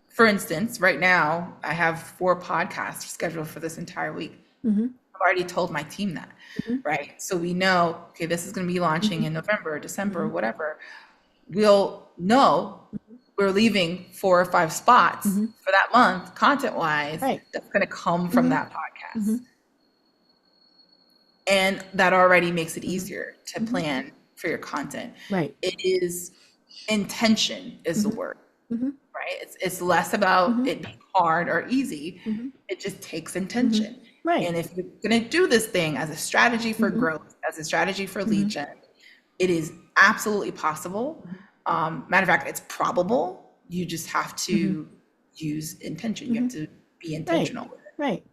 for instance, right now I have 4 podcasts scheduled for this entire week. I've already told my team that, right? So we know, okay, this is going to be launching in November, December, whatever. We'll know we're leaving 4 or 5 spots for that month, content-wise, that's going to come from that podcast. And that already makes it easier to plan for your content. Right. It is intention is the word, right? It's less about it being hard or easy. It just takes intention. Right. And if you're going to do this thing as a strategy for growth, as a strategy for lead gen, it is absolutely possible. Matter of fact, it's probable. You just have to use intention. You have to be intentional with it. Right.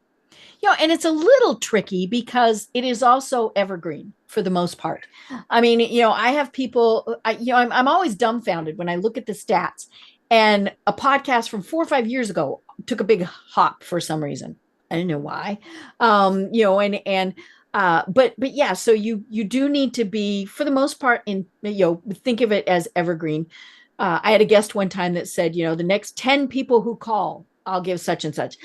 And it's a little tricky because it is also evergreen for the most part. I have people, I'm always dumbfounded when I look at the stats, and a podcast from 4 or 5 years ago took a big hop for some reason. I don't know why. But yeah, so you do need to be, for the most part, think of it as evergreen. I had a guest one time that said, the next 10 people who call, I'll give such and such.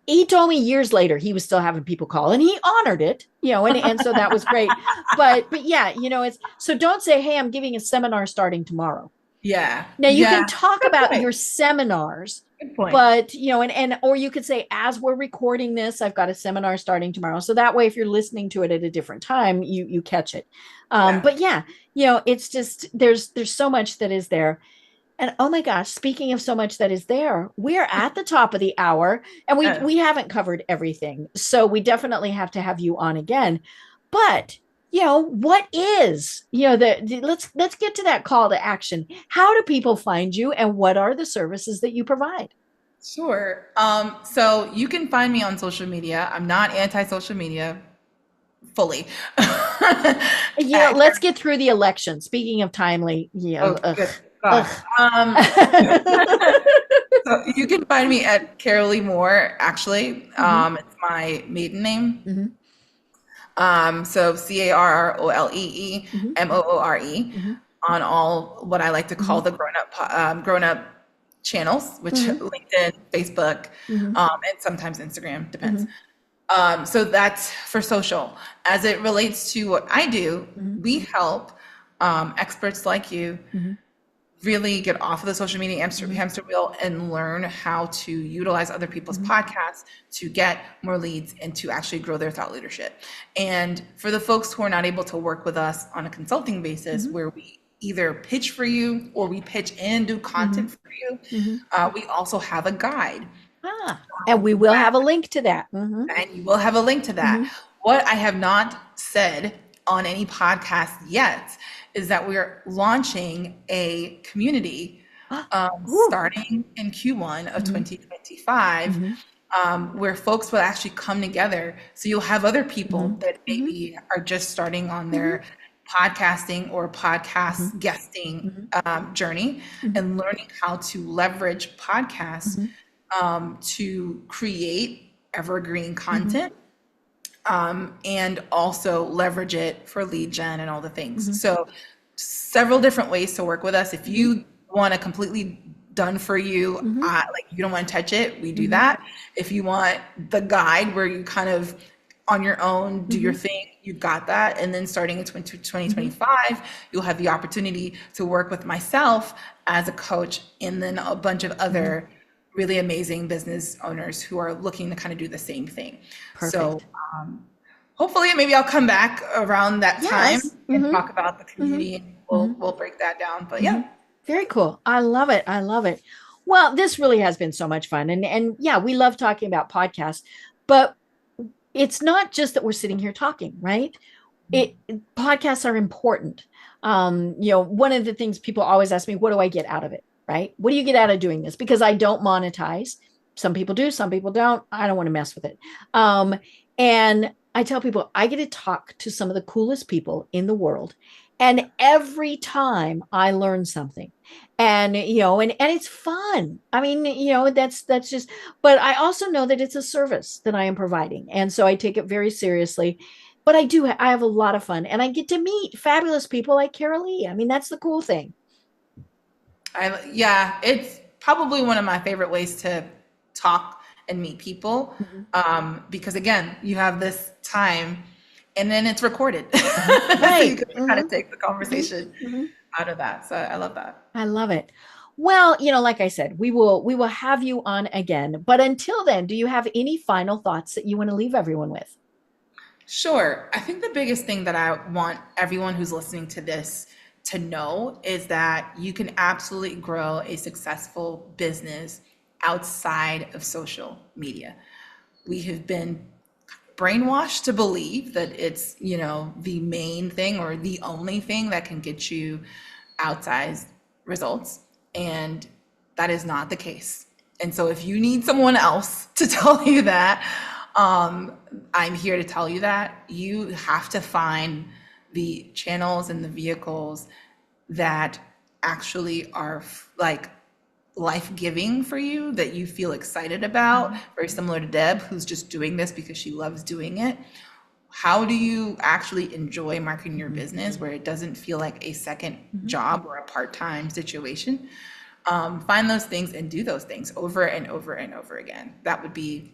He told me years later he was still having people call, and he honored it, and so that was great. But yeah, it's, so don't say, hey, I'm giving a seminar starting tomorrow. Yeah. Now you can talk about your seminars, but or you could say, as we're recording this, I've got a seminar starting tomorrow. So that way, if you're listening to it at a different time, you catch it. But yeah, it's just, there's so much that is there. And oh my gosh, speaking of so much that is there, we're at the top of the hour, and we haven't covered everything. So we definitely have to have you on again. But what is, let's get to that call to action. How do people find you, and what are the services that you provide? Sure. So you can find me on social media. I'm not anti-social media fully. Let's get through the election. Speaking of timely, So you can find me at Carrolee Moore, actually. It's my maiden name. So CARROLEE MOORE on all what I like to call the grown up channels, which LinkedIn, Facebook, and sometimes Instagram, depends. So that's for social. As it relates to what I do, we help experts like you really get off of the social media hamster wheel and learn how to utilize other people's podcasts to get more leads and to actually grow their thought leadership. And for the folks who are not able to work with us on a consulting basis, where we either pitch for you or we pitch and do content for you, we also have a guide. And we will have a link to that. And you will have a link to that. What I have not said on any podcast yet is that we're launching a community starting in Q1 of 2025, where folks will actually come together. So you'll have other people that maybe are just starting on their podcasting or podcast guesting journey and learning how to leverage podcasts to create evergreen content and also leverage it for lead gen and all the things. So several different ways to work with us. If you want a completely done for you, like you don't want to touch it, we do that. If you want the guide where you kind of on your own do your thing, you got that. And then starting in 2025, you'll have the opportunity to work with myself as a coach and then a bunch of other really amazing business owners who are looking to kind of do the same thing. Perfect. So hopefully maybe I'll come back around that time and talk about the community and we'll break that down. But yeah. Very cool. I love it. I love it. Well, this really has been so much fun. And yeah, we love talking about podcasts, but it's not just that we're sitting here talking, right? Podcasts are important. One of the things people always ask me, what do I get out of it? Right? What do you get out of doing this? Because I don't monetize. Some people do, some people don't. I don't want to mess with it. And I tell people I get to talk to some of the coolest people in the world. And every time I learn something and it's fun. I mean, that's just, but I also know that it's a service that I am providing. And so I take it very seriously, but I have a lot of fun and I get to meet fabulous people like Carrolee. I mean, that's the cool thing. It's probably one of my favorite ways to talk and meet people because again, you have this time and then it's recorded. So you can kind of take the conversation out of that. So I love that. I love it. Well, like I said, we will have you on again. But until then, do you have any final thoughts that you want to leave everyone with? Sure. I think the biggest thing that I want everyone who's listening to this to know is that you can absolutely grow a successful business outside of social media. We have been brainwashed to believe that it's, the main thing or the only thing that can get you outsized results. And that is not the case. And so if you need someone else to tell you that, I'm here to tell you that you have to find the channels and the vehicles that actually are like life-giving for you, that you feel excited about, very similar to Deb, who's just doing this because she loves doing it. How do you actually enjoy marketing your business where it doesn't feel like a second job or a part-time situation? Find those things and do those things over and over and over again. That would be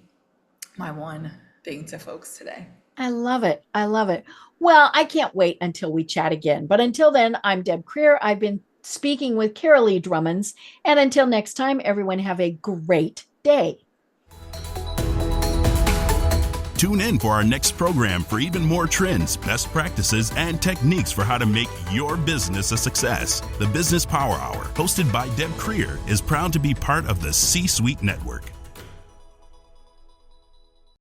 my one thing to folks today. I love it. I love it. Well, I can't wait until we chat again. But until then, I'm Deb Creer. I've been speaking with Carrolee Drummonds. And until next time, everyone have a great day. Tune in for our next program for even more trends, best practices, and techniques for how to make your business a success. The Business Power Hour, hosted by Deb Creer, is proud to be part of the C-Suite Network.